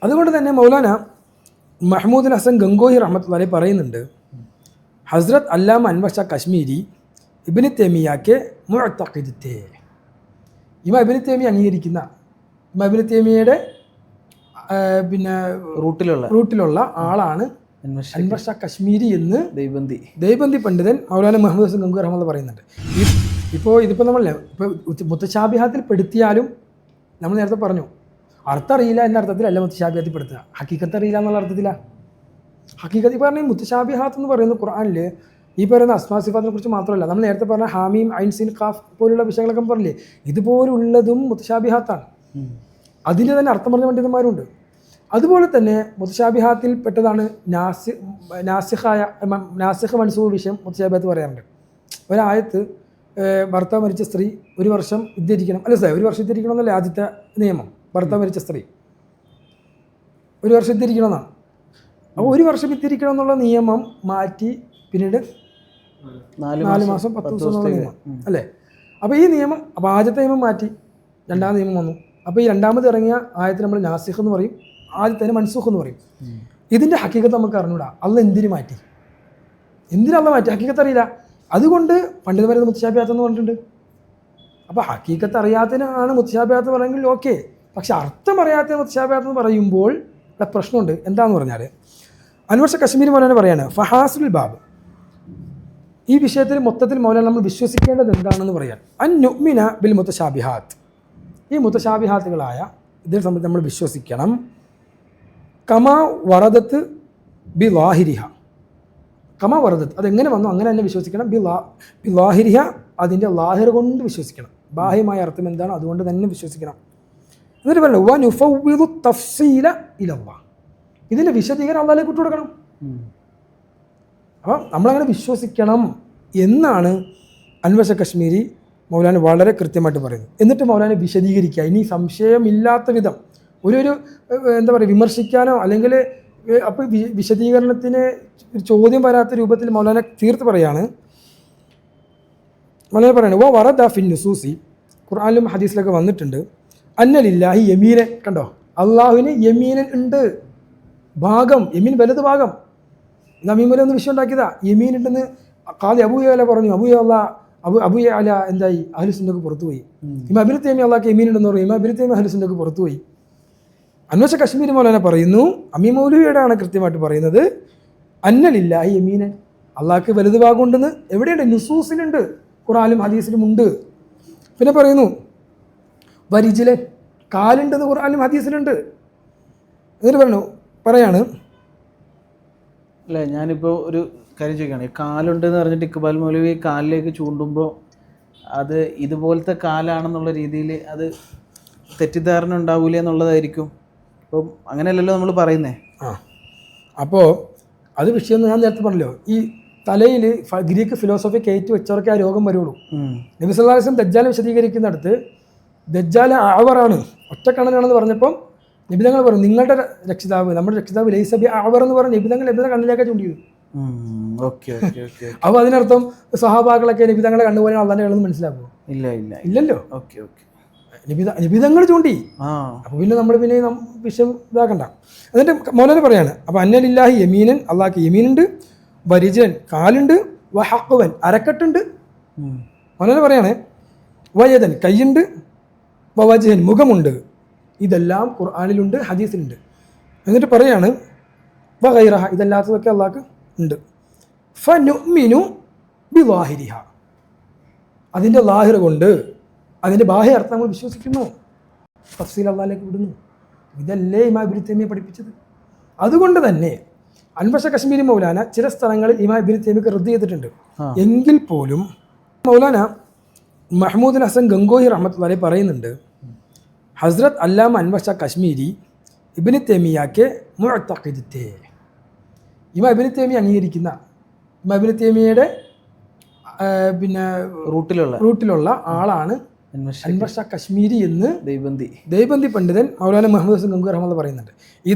അതുകൊണ്ട് തന്നെ മൗലാന മഹ്മൂദ് ഹസൻ ഗംഗോഹി റഹ്മത്തുള്ളാഹി പറയുന്നുണ്ട്, ഹസ്രത്ത് അല്ലാമ അൻവർ ഷാ കശ്മീരി ഇബ്നു തൈമിയ്യക്ക് മുഅ്തഖിദ് थे. ഇമാം ഇബ്നു തൈമിയ്യ അംഗീകരിക്കുന്ന, ഇമാം ഇബ്നു തൈമിയ്യയുടെ പിന്നെ റൂട്ടിലുള്ള ആളാണ് അൻവർ ഷാ കശ്മീരി എന്ന് ദൈബന്തി പണ്ഡിതൻ മൗലാന മുഹമ്മദ് ഹസൻ ഗംഗോഹി റഹ്മത്തുള്ളാഹി പറയുന്നുണ്ട്. ഇതിപ്പോൾ നമ്മളല്ലേ ഇപ്പോൾ മുത്തശാബിഹാത്തിൽ പെടുത്തിയാലും നമ്മൾ നേരത്തെ പറഞ്ഞു അർത്ഥം അറിയില്ല എന്ന അർത്ഥത്തിലല്ല മുത്തശാബിഹാത്തിൽ പെടുത്തുക, ഹക്കീക്കത്ത് അറിയില്ല എന്നുള്ള അർത്ഥത്തിലാണ്. ഹക്കീക്കത്ത് പറഞ്ഞ മുത്തശാബിഹാത്ത് എന്ന് പറയുന്ന ഖുർആനിൽ ഈ പറയുന്ന അസ്മാ സിഫാത്തിനെ കുറിച്ച് മാത്രമല്ല, നമ്മൾ നേരത്തെ പറഞ്ഞ ഹാമീം ഐൻ സിൻ ഖാഫ് പോലുള്ള വിഷയങ്ങളൊക്കെ പറഞ്ഞില്ലേ, ഇതുപോലുള്ളതും മുത്തശാബിഹാത്താണ്. അതിൽ തന്നെ അർത്ഥം പറഞ്ഞ പണ്ഡിതന്മാരുണ്ട്. അതുപോലെ തന്നെ മുത്തശാബിഹാത്തിൽ പെട്ടതാണ് നാസിഖ് മൻസൂഖ് വിഷയം മുത്തശാബിഹാത്ത് പറയാറുണ്ട്. ഒരായത്ത് ഭർത്താവ് മരിച്ച സ്ത്രീ 1 വർഷം ഇദ്ദയിരിക്കണം, അല്ല സാർ 1 വർഷം ഇദ്ദയിരിക്കണം എന്നല്ലേ ആദ്യത്തെ നിയമം. ഭർത്താവ് മരിച്ച സ്ത്രീ 1 വർഷം ഇദ്ദയിരിക്കണം എന്നാണ്. അപ്പോൾ 1 വർഷം ഇദ്ദയിരിക്കണം എന്നുള്ള നിയമം മാറ്റി പിന്നീട് 4 മാസം 10 ദിവസം എന്നുള്ള നിയമം അല്ലേ. അപ്പോൾ ഈ നിയമം, അപ്പോൾ ആദ്യത്തെ നിയമം മാറ്റി 2ാം നിയമം വന്നു. അപ്പോൾ ഈ 2ാമത് ഇറങ്ങിയ ആയത്തിൽ നമ്മൾ നാസിഖ് എന്ന് പറയും, ആദ്യത്തെ മൻസൂഖ് എന്ന് പറയും. ഇതിൻ്റെ ഹക്കീക്കത്ത് നമുക്ക് അറിഞ്ഞൂടാ. അള്ളാഹ് എന്തിനു മാറ്റി, എന്തിനല്ല മാറ്റി, ഹക്കീക്കത്ത് അറിയില്ല. അതുകൊണ്ട് പണ്ഡിതന്മാർ മുത്തശാബിഹാത്ത് എന്ന് പറഞ്ഞിട്ടുണ്ട്. അപ്പോൾ ഹക്കീക്കത്ത് അറിയാത്തതിനാണ് മുത്തശാബിഹാത്ത് പറയുമെങ്കിൽ ഓക്കെ, പക്ഷെ അർത്ഥം അറിയാത്ത മുത്തശാബിഹാത്ത് എന്ന് പറയുമ്പോൾ പ്രശ്നമുണ്ട്. എന്താണെന്ന് പറഞ്ഞാൽ അൻവർ ഷാ കശ്മീരി മൗലാന പറയാണ്, ഫഹാസുൽ ബാബ്, ഈ വിഷയത്തിൽ മൊത്തത്തിൽ മൗലാന നമ്മൾ വിശ്വസിക്കേണ്ടത് എന്താണെന്ന് പറയാൻ, അൻ നുഅ്മിന ബിൽ മുത്തശാബിഹാത്ത്, ഈ മുത്തശാബിഹാത്തുകളായ ഇതിനെ സംബന്ധിച്ച് നമ്മൾ വിശ്വസിക്കണം. കമാ വറദത്ത് ബി ലാഹിരിഹ, കമാ വറദത്ത് അതെങ്ങനെ വന്നു അങ്ങനെ തന്നെ വിശ്വസിക്കണം. ബി ലാഹിരിഹ, അതിൻ്റെ ലാഹിർ കൊണ്ട് വിശ്വസിക്കണം. ബാഹ്യമായ അർത്ഥം എന്താണ് അതുകൊണ്ട് തന്നെ വിശ്വസിക്കണം. എന്നിട്ട് പറഞ്ഞു വ നുഫവ്വിദു തഫ്സീല ഇലല്ലാഹ്, ഇതിൻ്റെ വിശദീകരണം അള്ളാഹിലേക്ക് വിട്ടു കൊടുക്കണം. അപ്പം നമ്മളങ്ങനെ വിശ്വസിക്കണം എന്നാണ് അൻവർ ഷാ കശ്മീരി മൗലാന വളരെ കൃത്യമായിട്ട് പറയുന്നത്. എന്നിട്ട് മൗലാന വിശദീകരിക്കുക, ഇനി സംശയമില്ലാത്ത വിധം ഒരു എന്താ പറയുക, വിമർശിക്കാനോ അല്ലെങ്കിൽ അപ്പോൾ വിശദീകരണത്തിന് ചോദ്യം വരാത്ത രൂപത്തിൽ മൗലാന തീർത്ത് പറയാണ്. മൗലാന പറയാണ് ഓ വറദ ഫിൻ നുസൂസി, ഖുർആനിലും ഹദീസിലൊക്കെ വന്നിട്ടുണ്ട്, അന്നലില്ലാഹി യമീനൻ, കണ്ടോ അള്ളാഹുവിന് യമീനൻ ഉണ്ട്, ഭാഗം, യമീൻ വലത് ഭാഗം. നമീമല ഒന്ന് വിഷയം ഉണ്ടാക്കിയതാ, യമീൻ ഉണ്ടെന്ന് ഖാദി അബൂയല പറഞ്ഞു. അബൂയല എന്തായി, അഹ്ലുസുന്നക്ക് പുറത്തുപോയി. ഇമാം ഇബ്നു തൈമിയ്യ അള്ളാഹ്ക്ക് യമീൻ ഉണ്ടെന്ന് പറയും, ഇമാം ഇബ്നു തൈമിയ്യ അഹ്ലുസുന്നക്ക് പുറത്തുപോയി. അൻവർ ഷാ കശ്മീരി മൗലാന പറയുന്നു, അമീ മൗലവിയോടാണ് കൃത്യമായിട്ട് പറയുന്നത്, അന്നലില്ലാഹി യമീനൻ, അള്ളാഹ്ക്ക് വലത് ഭാഗം ഉണ്ടെന്ന് എവിടെയുണ്ട്, നുസൂസിലുണ്ട്, ഖുർആനിലും ഹദീസിലും ഉണ്ട്. പിന്നെ പറയുന്നു വരിജിലൻ, കാലുണ്ടെന്ന് ഖുർആനിലും ഹദീസിലുണ്ട്. എന്നിട്ട് പറയാണ് അല്ലേ, ഞാനിപ്പോൾ ഒരു കാര്യം ചോദിക്കുകയാണ്, കാലുണ്ടെന്ന് പറഞ്ഞിട്ട് ഇക്ബാൽ മൗലവി കാലിലേക്ക് ചൂണ്ടുമ്പോൾ അത് ഇതുപോലത്തെ കാലാണെന്നുള്ള രീതിയിൽ അത് തെറ്റിദ്ധാരണ ഉണ്ടാവില്ല എന്നുള്ളതായിരിക്കും. അപ്പം അങ്ങനെയല്ലല്ലോ നമ്മൾ പറയുന്നേ. അപ്പോൾ അത് വിഷയം ഞാൻ നേരത്തെ പറഞ്ഞല്ലോ, ഈ തലയിൽ ഗ്രീക്ക് ഫിലോസഫി കയറ്റി വെച്ചവർക്ക് ആ രോഗം വരുള്ളൂ. നബി സല്ലല്ലാഹു അലൈഹി വസല്ലം ദജ്ജാൽ വിശദീകരിക്കുന്നിടത്ത് ദജ്ജാൽ ആവറാണ്, ഒറ്റക്കണ്ണനാണെന്ന് പറഞ്ഞപ്പം നിബിധങ്ങൾ പറഞ്ഞു നിങ്ങളുടെ രക്ഷിതാവ്, നമ്മുടെ രക്ഷിതാവ് ലൈസബി ആവർ എന്ന് പറഞ്ഞ നിബിധങ്ങൾ കണ്ണിലേക്ക് ചൂണ്ടിയത്. അപ്പോൾ അതിനർത്ഥം സഹാബാക്കളൊക്കെ നിബിധങ്ങളെ കണ്ണുപോലെ അള്ളാന്റെ കണ്ണെന്ന് മനസ്സിലാക്കുമോ? ഇല്ലല്ലോ. നിബിധങ്ങൾ ചൂണ്ടി. അപ്പോൾ പിന്നെ നമ്മൾ പിന്നെ വിഷയം ഇതാക്കണ്ട. എന്നിട്ട് മൗലാന പറയാണ്, അപ്പോൾ അന്നലില്ലാഹി യമീനൻ, അള്ളാഹ്ക്ക് യമീനുണ്ട്, വരിജൻ കാലുണ്ട്, വഹഖ്വൻ അരക്കെട്ടുണ്ട്. മൗലാന പറയാണ് വയദൻ കൈയുണ്ട്, വവജ്ഹൻ മുഖമുണ്ട്, ഇതെല്ലാം ഖുർആനിലുണ്ട്, ഹദീസിലുണ്ട്. എന്നിട്ട് പറയാണ് വഗൈറഹ, ഇതല്ലാത്തതൊക്കെ അള്ളാഹ്ക്ക് ഉണ്ട്. ഫനുഅ്മിനു ബിളാഹിരിഹ, അതിൻ്റെ ലാഹിർ കൊണ്ട് അതിൻ്റെ ബാഹ്യ അർത്ഥം നമ്മൾ വിശ്വസിക്കുന്നു, തഫ്സീൽ അള്ളാഹിലേക്ക് വിടുന്നു. ഇതല്ലേ ഇമാം ഇബ്നു തൈമിയ്യ പഠിപ്പിച്ചത്. അതുകൊണ്ട് തന്നെ അൻവർ ഷാ കശ്മീരി മൗലാന ചില സ്ഥലങ്ങളിൽ ഇമാം ഇബ്നു തൈമിയ്യക്ക് റദ്ദ് ചെയ്തിട്ടുണ്ട്. എങ്കിൽ പോലും മൗലാന മഹ്മൂദ് ഹസൻ ഗംഗോഹി റഹ്മത്തുള്ളാഹി പറയുന്നുണ്ട്, ഹസ്രത്ത് അല്ലാമ അൻവർ ഷാ കശ്മീരി ഇബ്നു തൈമിയ്യക്ക് മുഅ്തഖിദ് थे. ഇമാം ഇബ്നു തൈമിയ്യ അംഗീകരിക്കുന്ന, ഇമാം ഇബ്നു തൈമിയ്യയുടെ പിന്നെ റൂട്ടിലുള്ള ആളാണ് അൻവർ ഷാ കശ്മീരി എന്ന് ദൈബന്തി പണ്ഡിതൻ മൗലാന മുഹമ്മദ് ഹസൻ ഗംഗോഹി റഹ്മത്തുള്ളാഹി പറയുന്നുണ്ട്.